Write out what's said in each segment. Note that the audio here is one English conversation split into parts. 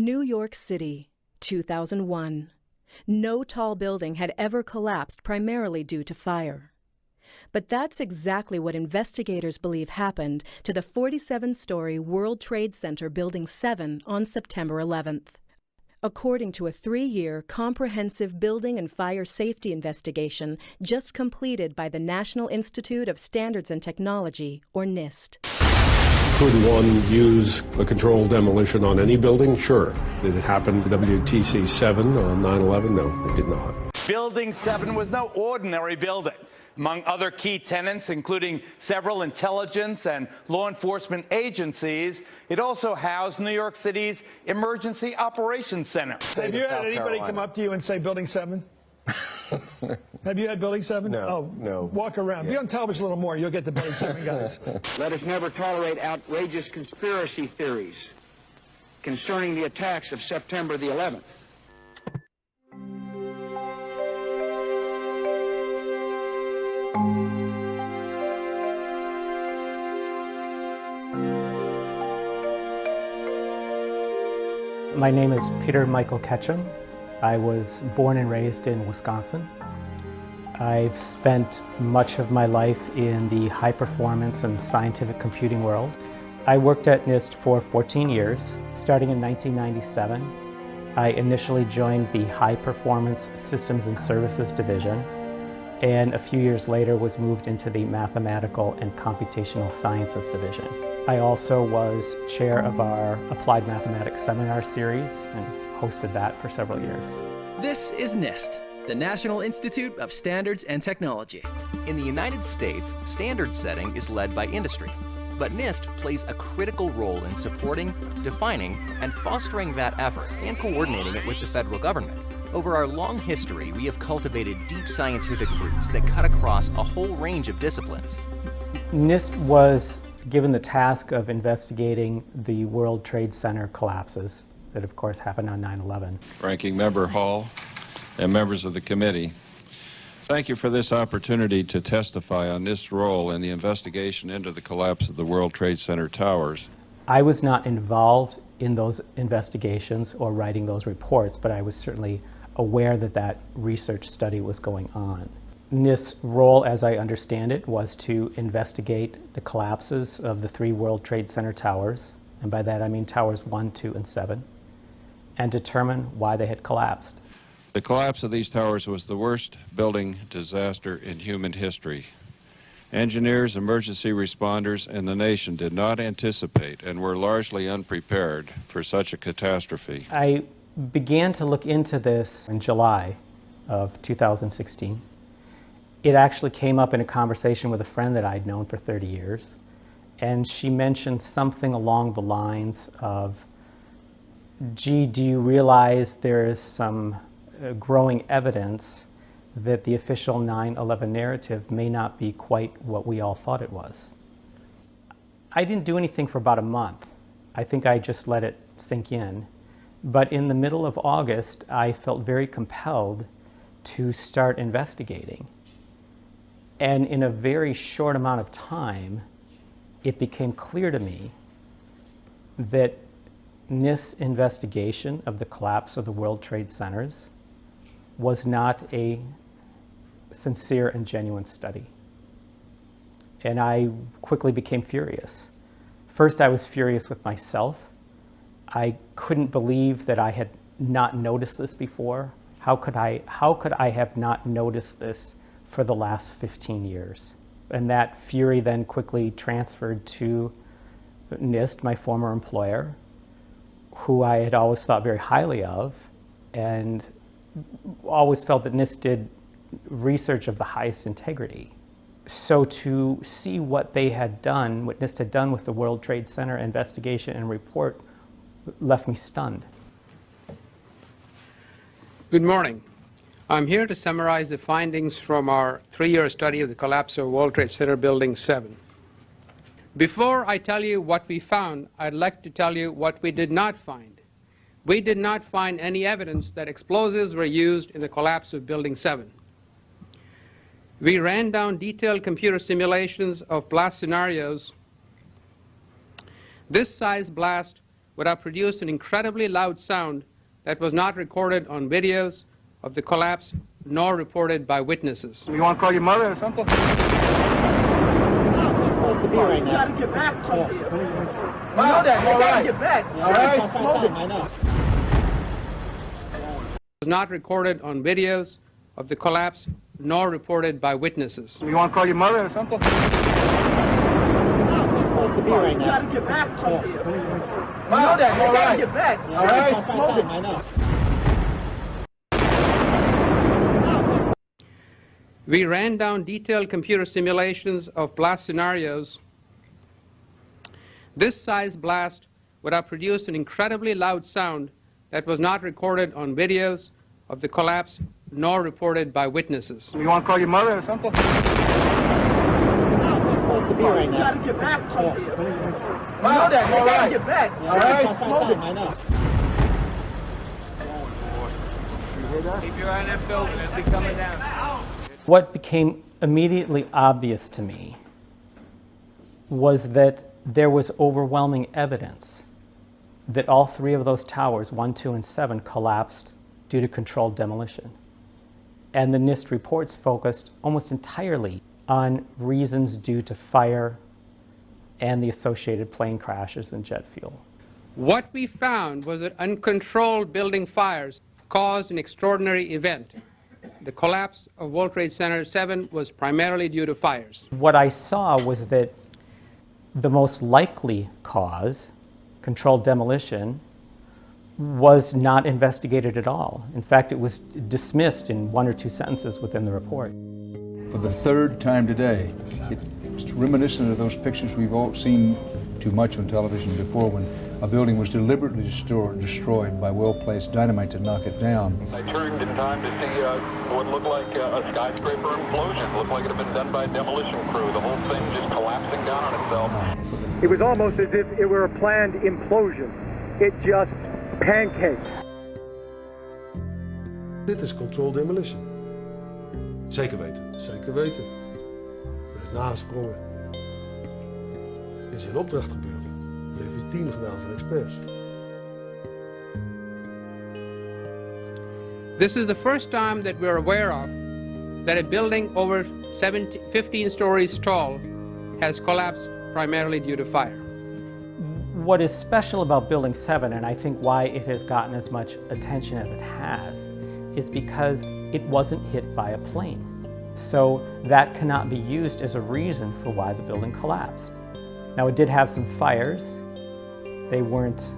New York City, 2001. No tall building had ever collapsed primarily due to fire. But that's exactly what investigators believe happened to the 47-story World Trade Center Building 7 on September 11th. According to a 3-year comprehensive building and fire safety investigation just completed by the National Institute of Standards and Technology, or NIST. Could one use a controlled demolition on any building? Sure. Did it happen to WTC 7 on 9/11? No, it did not. Building 7 was no ordinary building. Among other key tenants, including several intelligence and law enforcement agencies, it also housed New York City's Emergency Operations Center. Have you had anybody come up to you and say Building 7? Have you had Building 7? No, oh, no. Walk around. Yeah. Be on television a little more. You'll get the Building 7 guys. Let us never tolerate outrageous conspiracy theories concerning the attacks of September the 11th. My name is Peter Michael Ketchum. I was born and raised in Wisconsin. I've spent much of my life in the high performance and scientific computing world. I worked at NIST for 14 years. Starting in 1997, I initially joined the High Performance Systems and Services Division, and a few years later was moved into the Mathematical and Computational Sciences Division. I also was chair of our Applied Mathematics Seminar Series and hosted that for several years. This is NIST, the National Institute of Standards and Technology. In the United States, standard setting is led by industry, but NIST plays a critical role in supporting, defining, and fostering that effort and coordinating it with the federal government. Over our long history, we have cultivated deep scientific roots that cut across a whole range of disciplines. NIST was given the task of investigating the World Trade Center collapses that, of course, happened on 9/11. Ranking Member Hall and members of the committee, thank you for this opportunity to testify on NIST's role in the investigation into the collapse of the World Trade Center towers. I was not involved in those investigations or writing those reports, but I was certainly aware that that research study was going on. NIST's role, as I understand it, was to investigate the collapses of the 3 World Trade Center towers, and by that I mean towers 1, 2, and 7, and determine why they had collapsed. The collapse of these towers was the worst building disaster in human history. Engineers, emergency responders, and the nation did not anticipate and were largely unprepared for such a catastrophe. I began to look into this in July of 2016. It actually came up in a conversation with a friend that I'd known for 30 years, and she mentioned something along the lines of, gee, do you realize there is some growing evidence that the official 9/11 narrative may not be quite what we all thought it was? I didn't do anything for about a month. I think I just let it sink in. But in the middle of August, I felt very compelled to start investigating. And in a very short amount of time, it became clear to me that NIST's investigation of the collapse of the World Trade Centers was not a sincere and genuine study. And I quickly became furious. First, I was furious with myself. I couldn't believe that I had not noticed this before. How could I have not noticed this for the last 15 years? And that fury then quickly transferred to NIST, my former employer, who I had always thought very highly of, and always felt that NIST did research of the highest integrity. So to see what they had done, what NIST had done with the World Trade Center investigation and report, left me stunned. Good morning. I'm here to summarize the findings from our 3-year study of the collapse of World Trade Center Building 7. Before I tell you what we found, I'd like to tell you what we did not find. We did not find any evidence that explosives were used in the collapse of Building 7. We ran down detailed computer simulations of blast scenarios. This size blast would have produced an incredibly loud sound that was not recorded on videos of the collapse nor reported by witnesses. You want to call your mother or something? You gotta get back from here. You know that. You gotta get back. All right. I know. Was not recorded on videos of the collapse nor reported by witnesses. You want to call your mother or something? You gotta get back from here. You know that. You gotta get back. All right. I know. We ran down detailed computer simulations of blast scenarios. This size blast would have produced an incredibly loud sound that was not recorded on videos of the collapse nor reported by witnesses. You want to call your mother or something? You gotta get back from here. You know that. You gotta get back. All right. I know. Keep your eye on that building. It'll be coming down. What became immediately obvious to me was that there was overwhelming evidence that all three of those towers, 1, 2, and 7, collapsed due to controlled demolition. And the NIST reports focused almost entirely on reasons due to fire and the associated plane crashes and jet fuel. What we found was that uncontrolled building fires caused an extraordinary event. The collapse of World Trade Center 7 was primarily due to fires. What I saw was that the most likely cause, controlled demolition, was not investigated at all. In fact, it was dismissed in 1 or 2 sentences within the report. For the third time today, it's reminiscent of those pictures we've all seen too much on television before, when a building was deliberately destroyed by well-placed dynamite to knock it down. I turned in time to see what looked like a skyscraper implosion. It looked like it had been done by a demolition crew. The whole thing just collapsing down on itself. It was almost as if it were a planned implosion. It just pancaked. Dit is controlled demolition. Zeker weten. Zeker weten. Er is nagesprongen. Dit is in opdracht gebeurd. Dat heeft een team gedaan van experts. This is the first time that we're aware of that a building over 15 stories tall has collapsed primarily due to fire. What is special about Building 7, and I think why it has gotten as much attention as it has, is because it wasn't hit by a plane. So that cannot be used as a reason for why the building collapsed. Now, it did have some fires. They weren't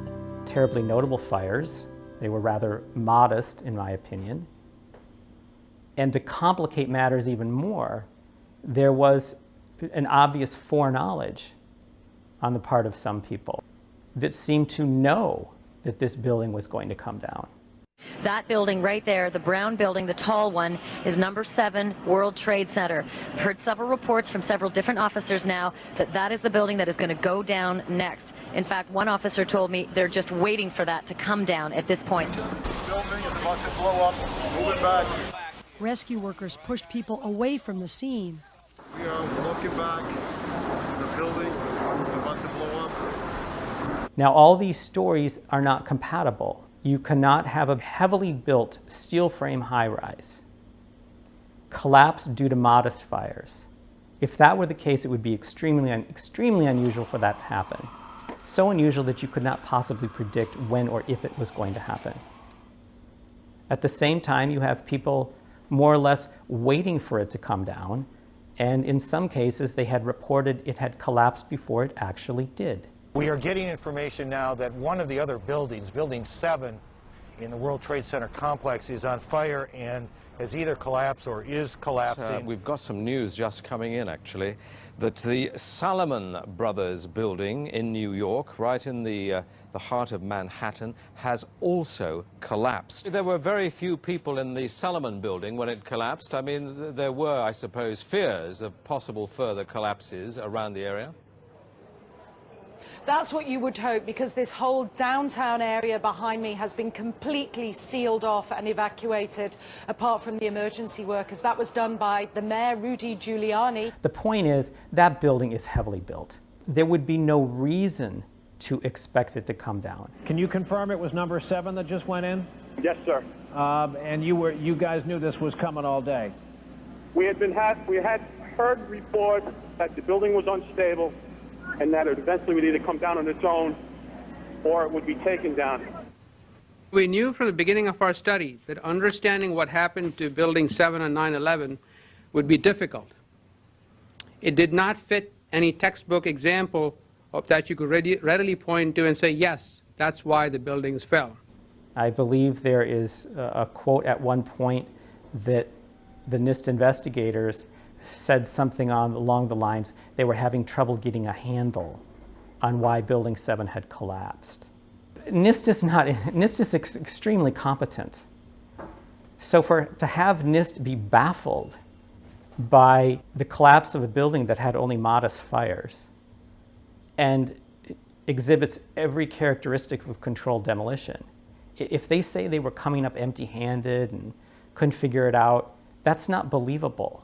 terribly notable fires. They were rather modest, in my opinion. And to complicate matters even more, there was an obvious foreknowledge on the part of some people that seemed to know that this building was going to come down. That building right there, the brown building, the tall one, is number 7 World Trade Center. I've heard several reports from several different officers now that that is the building that is going to go down next. In fact, one officer told me they're just waiting for that to come down at this point. The building is about to blow up. Moving back. Rescue workers pushed people away from the scene. We are walking back. There's a building about to blow up. Now, all these stories are not compatible. You cannot have a heavily built steel frame high-rise collapse due to modest fires. If that were the case, it would be extremely unusual for that to happen. So unusual that you could not possibly predict when or if it was going to happen. At the same time, you have people more or less waiting for it to come down, and in some cases, they had reported it had collapsed before it actually did. We are getting information now that one of the other buildings, Building 7 in the World Trade Center complex, is on fire and has either collapsed or is collapsing. We've got some news just coming in, actually, that the Salomon Brothers building in New York, right in the heart of Manhattan, has also collapsed. There were very few people in the Salomon building when it collapsed. I mean, there were, I suppose, fears of possible further collapses around the area. That's what you would hope, because this whole downtown area behind me has been completely sealed off and evacuated, apart from the emergency workers. That was done by the mayor, Rudy Giuliani. The point is, that building is heavily built. There would be no reason to expect it to come down. Can you confirm it was number 7 that just went in? Yes, sir. And you guys knew this was coming all day? We had heard reports that the building was unstable and that it eventually would either come down on its own or it would be taken down. We knew from the beginning of our study that understanding what happened to Building 7 on 9/11 would be difficult. It did not fit any textbook example of that you could readily point to and say, yes, that's why the buildings fell. I believe there is a quote at one point that the NIST investigators said something along the lines they were having trouble getting a handle on why Building 7 had collapsed. NIST is extremely competent. So to have NIST be baffled by the collapse of a building that had only modest fires and exhibits every characteristic of controlled demolition, if they say they were coming up empty-handed and couldn't figure it out, that's not believable.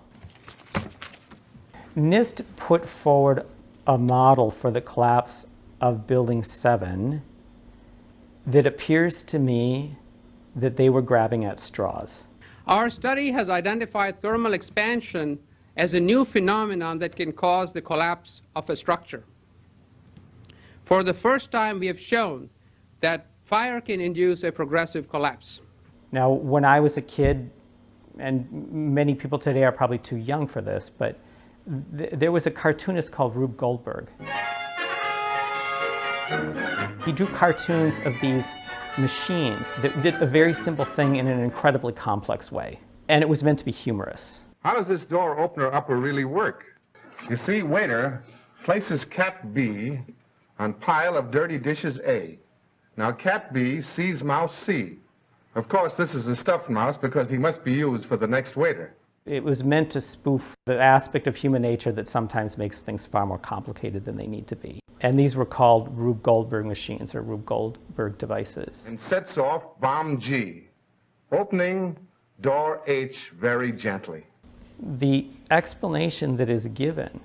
NIST put forward a model for the collapse of Building 7 that appears to me that they were grabbing at straws. Our study has identified thermal expansion as a new phenomenon that can cause the collapse of a structure. For the first time, we have shown that fire can induce a progressive collapse. Now, when I was a kid, and many people today are probably too young for this, but there was a cartoonist called Rube Goldberg. He drew cartoons of these machines that did a very simple thing in an incredibly complex way, and it was meant to be humorous. How does this door opener upper really work? You see, waiter places cat B on pile of dirty dishes A. Now cat B sees mouse C. Of course, this is a stuffed mouse because he must be used for the next waiter. It was meant to spoof the aspect of human nature that sometimes makes things far more complicated than they need to be. And these were called Rube Goldberg machines or Rube Goldberg devices. And sets off bomb G, opening door H very gently. The explanation that is given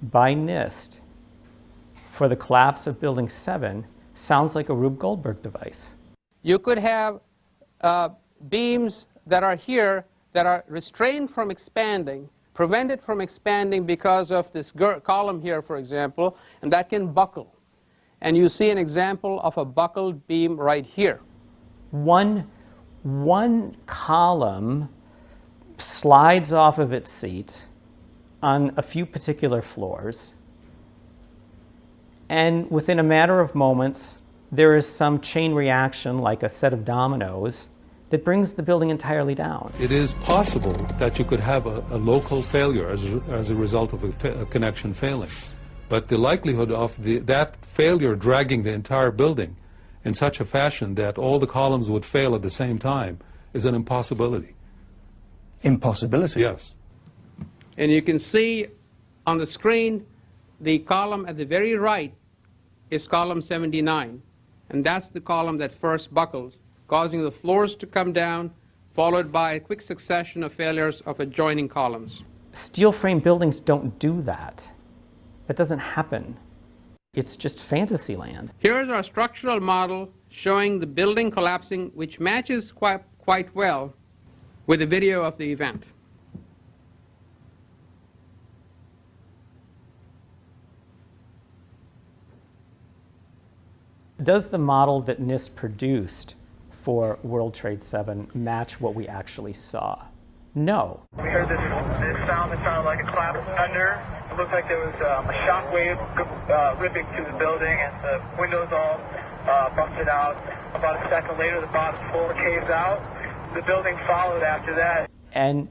by NIST for the collapse of Building 7 sounds like a Rube Goldberg device. You could have beams that are here that are restrained from expanding, prevented from expanding because of this column here, for example, and that can buckle. And you see an example of a buckled beam right here. One column slides off of its seat on a few particular floors, and within a matter of moments, there is some chain reaction, like a set of dominoes, that brings the building entirely down. It is possible that you could have a local failure as a result of a connection failing. But the likelihood of that failure dragging the entire building in such a fashion that all the columns would fail at the same time is an impossibility. Impossibility? Yes. And you can see on the screen the column at the very right is column 79. And that's the column that first buckles, causing the floors to come down, followed by a quick succession of failures of adjoining columns. Steel frame buildings don't do that. That doesn't happen. It's just fantasy land. Here's our structural model showing the building collapsing, which matches quite well with the video of the event. Does the model that NIST produced for World Trade 7 match what we actually saw? No. We heard this sound that sounded like a clap of thunder. It looked like there was a shock wave ripping through the building, and the windows all busted out. About a second later, the bottom floor caves out. The building followed after that. And,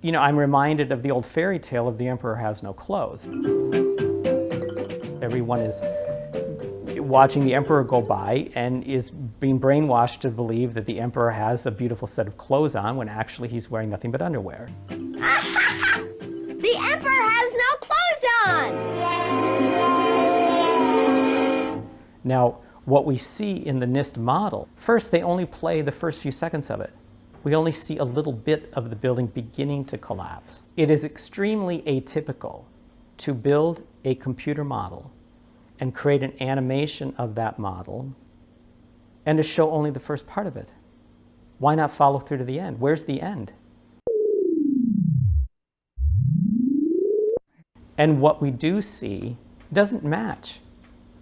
you know, I'm reminded of the old fairy tale of the emperor has no clothes. Everyone is watching the emperor go by and is being brainwashed to believe that the emperor has a beautiful set of clothes on when actually he's wearing nothing but underwear. The emperor has no clothes on! Now, what we see in the NIST model, first they only play the first few seconds of it. We only see a little bit of the building beginning to collapse. It is extremely atypical to build a computer model and create an animation of that model and to show only the first part of it? Why not follow through to the end? Where's the end? And what we do see doesn't match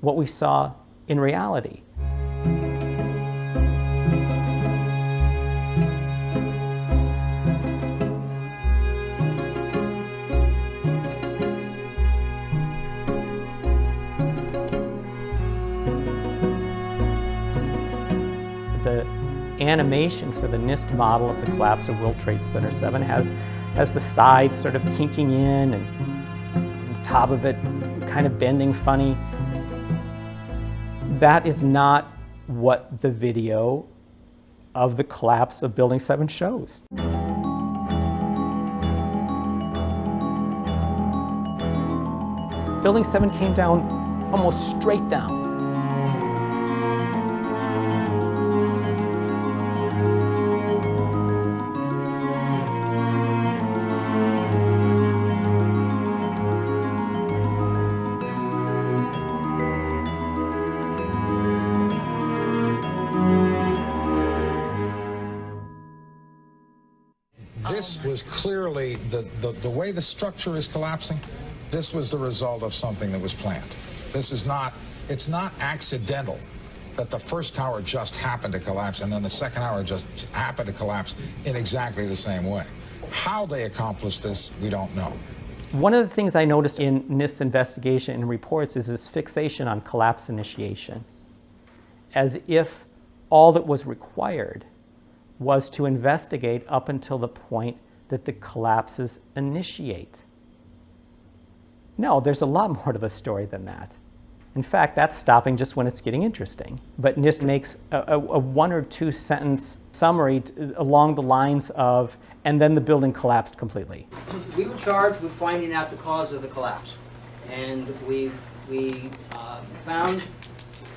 what we saw in reality. The animation for the NIST model of the collapse of World Trade Center 7 has the sides sort of kinking in and the top of it kind of bending funny. That is not what the video of the collapse of Building 7 shows. Building 7 came down almost straight down. This was clearly, the way the structure is collapsing, this was the result of something that was planned. This is not, it's not accidental that the first tower just happened to collapse and then the second tower just happened to collapse in exactly the same way. How they accomplished this, we don't know. One of the things I noticed in NIST's investigation and reports is this fixation on collapse initiation, as if all that was required was to investigate up until the point that the collapses initiate. No, there's a lot more to the story than that. In fact, that's stopping just when it's getting interesting. But NIST makes a 1 or 2 sentence summary along the lines of, and then the building collapsed completely. We were charged with finding out the cause of the collapse. And we found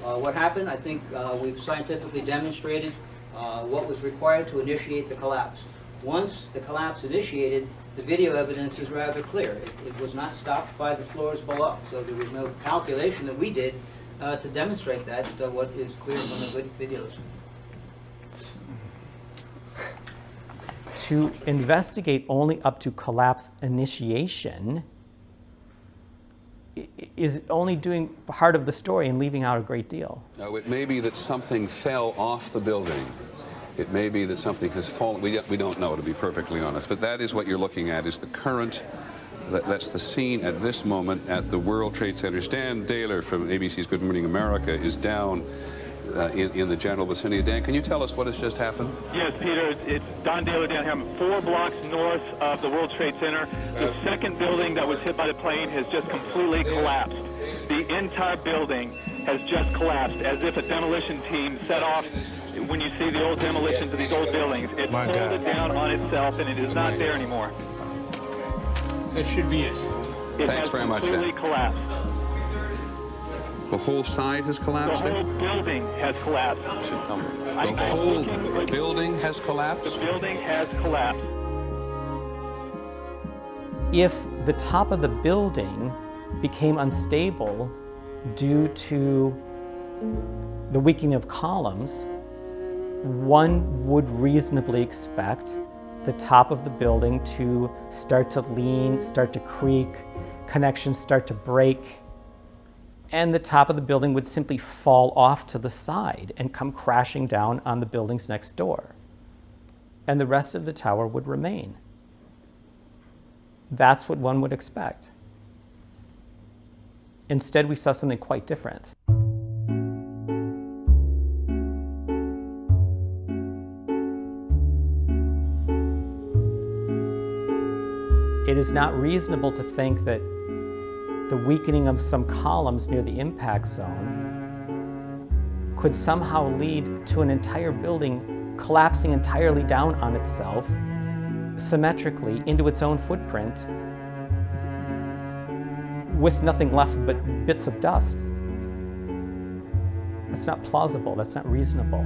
what happened. I think we've scientifically demonstrated what was required to initiate the collapse. Once the collapse initiated, the video evidence is rather clear. It was not stopped by the floors below, so there was no calculation that we did to demonstrate that, what is clear from the videos. To investigate only up to collapse initiation is only doing part of the story and leaving out a great deal. No, it may be that something fell off the building. It may be that something has fallen. We don't know, to be perfectly honest. But that is what you're looking at, is the current, that's the scene at this moment at the World Trade Center. Dan Daler from ABC's Good Morning America is down in the general vicinity. Dan, can you tell us what has just happened? Yes, Peter, it's Don Daler down here. I'm 4 blocks north of the World Trade Center. The second building that was hit by the plane has just completely collapsed. The entire building has just collapsed, as if a demolition team set off. When you see the old demolitions of these old buildings, it folded down on itself, and it is not there anymore. That should be it. Thanks very much, completely collapsed. The whole side has collapsed? The whole building has collapsed. The whole building has collapsed? The building has collapsed. If the top of the building became unstable due to the weakening of columns, one would reasonably expect the top of the building to start to lean, start to creak, connections start to break, and the top of the building would simply fall off to the side and come crashing down on the buildings next door. And the rest of the tower would remain. That's what one would expect. Instead, we saw something quite different. It is not reasonable to think that the weakening of some columns near the impact zone could somehow lead to an entire building collapsing entirely down on itself, symmetrically into its own footprint, with nothing left but bits of dust. That's not plausible, that's not reasonable.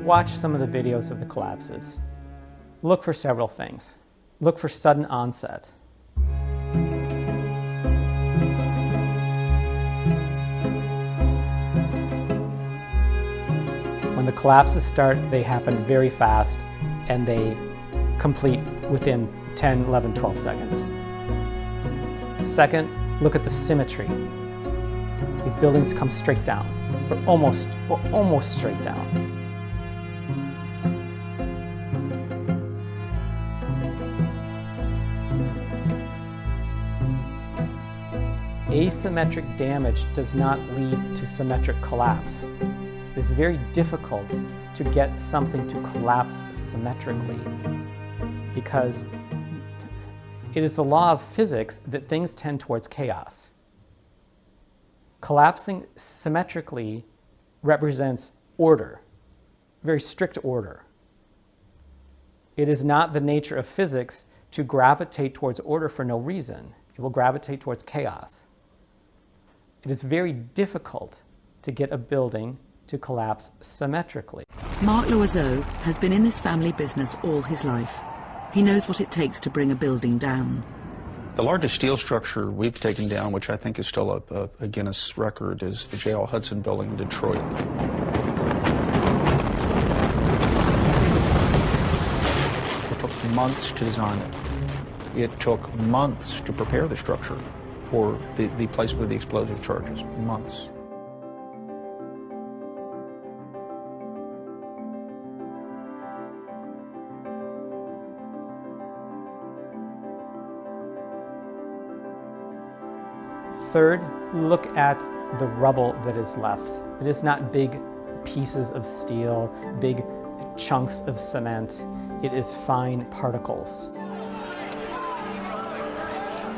Watch some of the videos of the collapses. Look for several things. Look for sudden onset. collapses start, they happen very fast, and they complete within 10, 11, 12 seconds. Second, look at the symmetry. These buildings come straight down, or almost straight down. Asymmetric damage does not lead to symmetric collapse. It is very difficult to get something to collapse symmetrically because it is the law of physics that things tend towards chaos. Collapsing symmetrically represents order, very strict order. It is not the nature of physics to gravitate towards order for no reason. It will gravitate towards chaos. It is very difficult to get a building to collapse symmetrically. Mark Loiseau has been in this family business all his life. He knows what it takes to bring a building down. The largest steel structure we've taken down, which I think is still a Guinness record, is the J.L. Hudson building in Detroit. It took months to design it. It took months to prepare the structure for the placement of the explosive charges. Months. Third, look at the rubble that is left. It is not big pieces of steel, big chunks of cement. It is fine particles.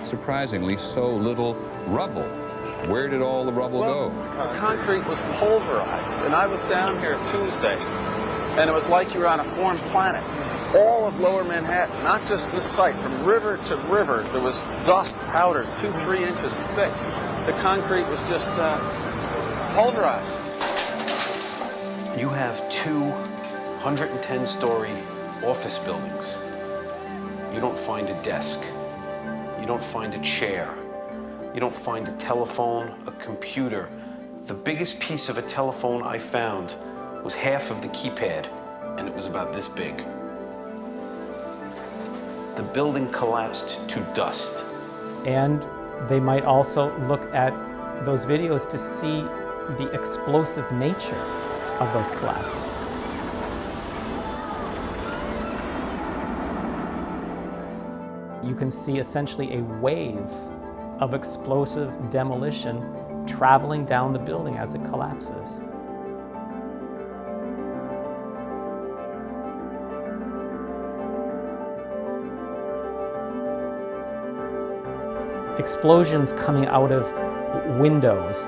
Surprisingly, so little rubble. Where did all the rubble go? The concrete was pulverized, and I was down here Tuesday, and it was like you were on a foreign planet. All of Lower Manhattan, not just this site, from river to river, there was dust powdered 2-3 inches thick. The concrete was just pulverized. You have 2 110-story office buildings. You don't find a desk. You don't find a chair. You don't find a telephone, a computer. The biggest piece of a telephone I found was half of the keypad, and it was about this big. The building collapsed to dust. And they might also look at those videos to see the explosive nature of those collapses. You can see essentially a wave of explosive demolition traveling down the building as it collapses. Explosions coming out of windows.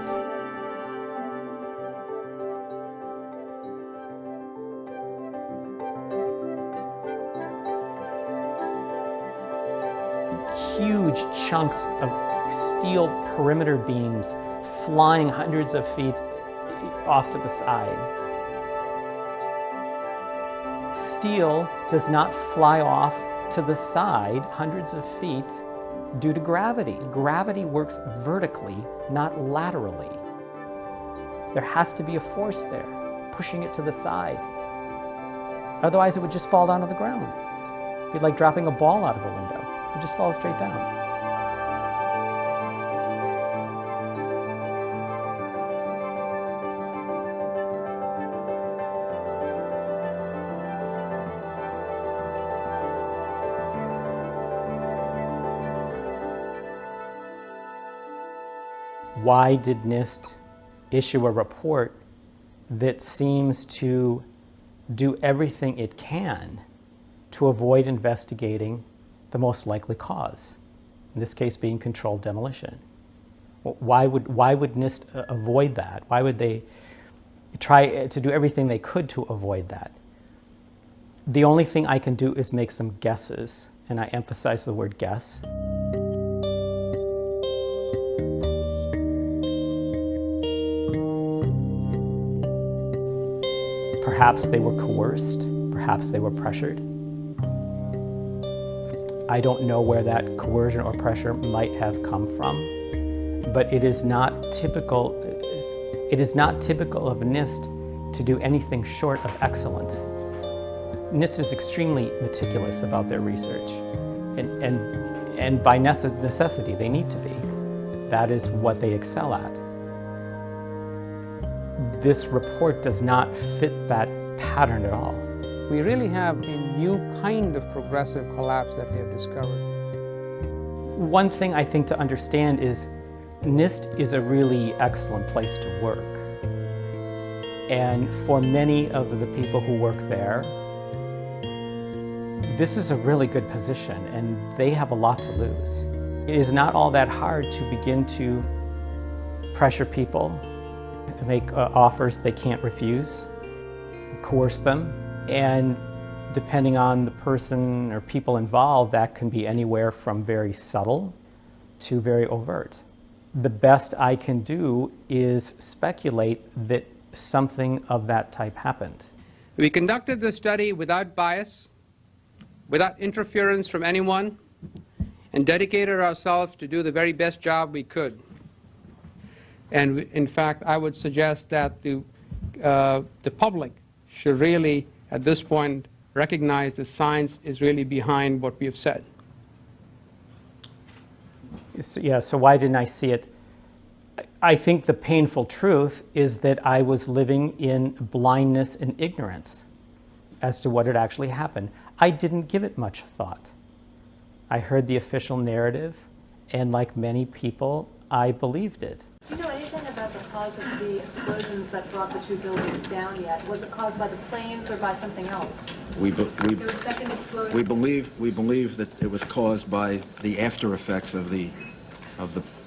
Huge chunks of steel perimeter beams flying hundreds of feet off to the side. Steel does not fly off to the side hundreds of feet due to gravity. Gravity works vertically, not laterally. There has to be a force there, pushing it to the side. Otherwise, it would just fall down to the ground. It'd be like dropping a ball out of a window. It would just fall straight down. Why did NIST issue a report that seems to do everything it can to avoid investigating the most likely cause, in this case being controlled demolition? Why would NIST avoid that? Why would they try to do everything they could to avoid that? The only thing I can do is make some guesses, and I emphasize the word guess. Perhaps they were coerced, perhaps they were pressured. I don't know where that coercion or pressure might have come from, but it is not typical of NIST to do anything short of excellent. NIST is extremely meticulous about their research, and by necessity, they need to be. That is what they excel at. This report does not fit that pattern at all. We really have a new kind of progressive collapse that we have discovered. One thing I think to understand is NIST is a really excellent place to work. And for many of the people who work there, this is a really good position and they have a lot to lose. It is not all that hard to begin to pressure people, make offers they can't refuse, coerce them, and depending on the person or people involved, that can be anywhere from very subtle to very overt. The best I can do is speculate that something of that type happened. We conducted the study without bias, without interference from anyone, and dedicated ourselves to do the very best job we could. And in fact, I would suggest that the public should really, at this point, recognize the science is really behind what we have said. So why didn't I see it? I think the painful truth is that I was living in blindness and ignorance as to what had actually happened. I didn't give it much thought. I heard the official narrative, and like many people, I believed it. Do you know anything about the cause of the explosions that brought the two buildings down yet? Was it caused by the planes or by something else? We believe that it was caused by the after effects of the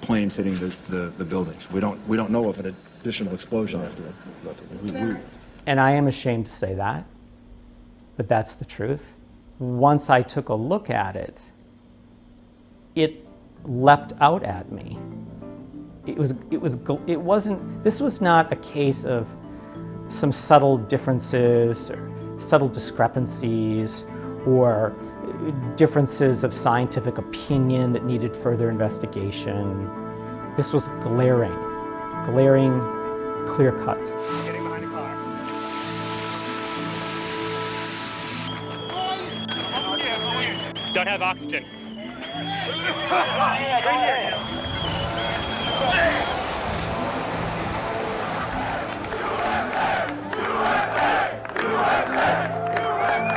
planes hitting the buildings. We don't know of an additional explosion after that. And I am ashamed to say that, but that's the truth. Once I took a look at it, it leapt out at me. This was not a case of some subtle differences or subtle discrepancies or differences of scientific opinion that needed further investigation. This was glaring, clear cut. Getting behind the car. Don't have oxygen.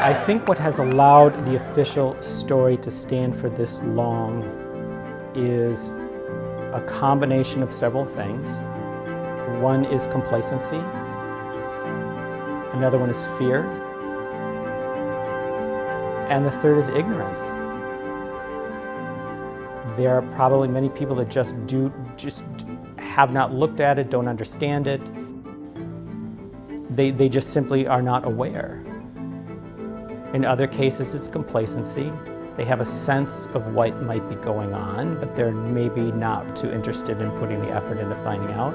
I think what has allowed the official story to stand for this long is a combination of several things. One is complacency, another one is fear, and the third is ignorance. There are probably many people that just have not looked at it, don't understand it. They just simply are not aware. In other cases, it's complacency. They have a sense of what might be going on, but they're maybe not too interested in putting the effort into finding out.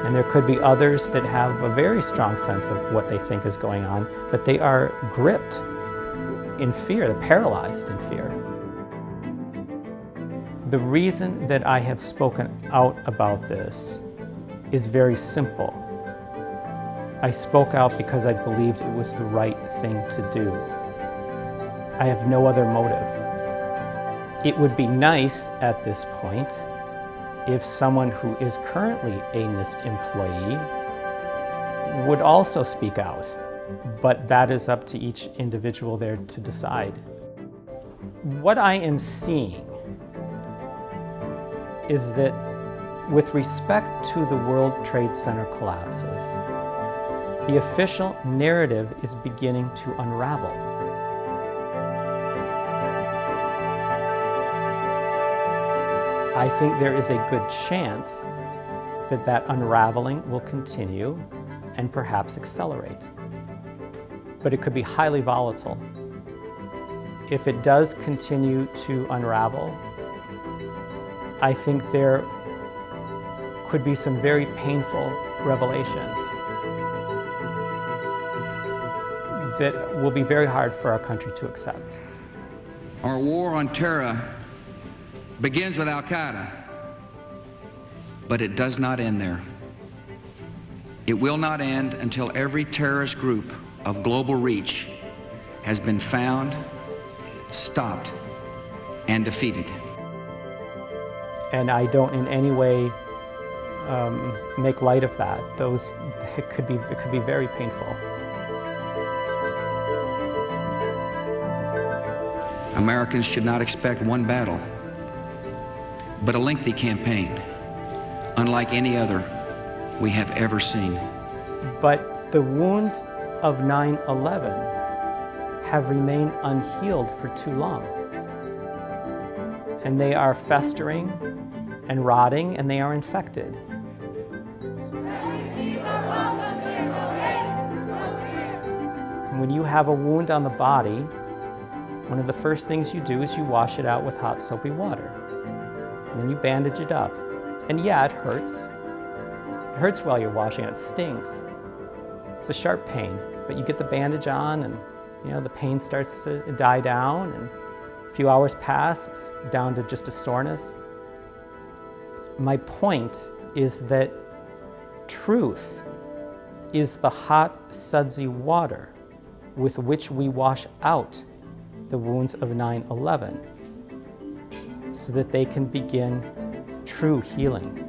And there could be others that have a very strong sense of what they think is going on, but they are gripped in fear, they're paralyzed in fear. The reason that I have spoken out about this is very simple. I spoke out because I believed it was the right thing to do. I have no other motive. It would be nice at this point if someone who is currently a NIST employee would also speak out, but that is up to each individual there to decide. What I am seeing is that with respect to the World Trade Center collapses, the official narrative is beginning to unravel. I think there is a good chance that that unraveling will continue and perhaps accelerate. But it could be highly volatile. If it does continue to unravel, I think there could be some very painful revelations that will be very hard for our country to accept. Our war on terror begins with Al-Qaeda, but it does not end there. It will not end until every terrorist group of global reach has been found, stopped, and defeated. And I don't in any way make light of that. It could be very painful. Americans should not expect one battle, but a lengthy campaign, unlike any other we have ever seen. But the wounds of 9/11 have remained unhealed for too long. And they are festering and rotting, and they are infected. When you have a wound on the body, one of the first things you do is you wash it out with hot soapy water. And then you bandage it up. And yeah, it hurts. It hurts while you're washing it. It stings. It's a sharp pain, but you get the bandage on and the pain starts to die down, and a few hours pass, it's down to just a soreness. My point is that truth is the hot, sudsy water with which we wash out the wounds of 9/11 so that they can begin true healing.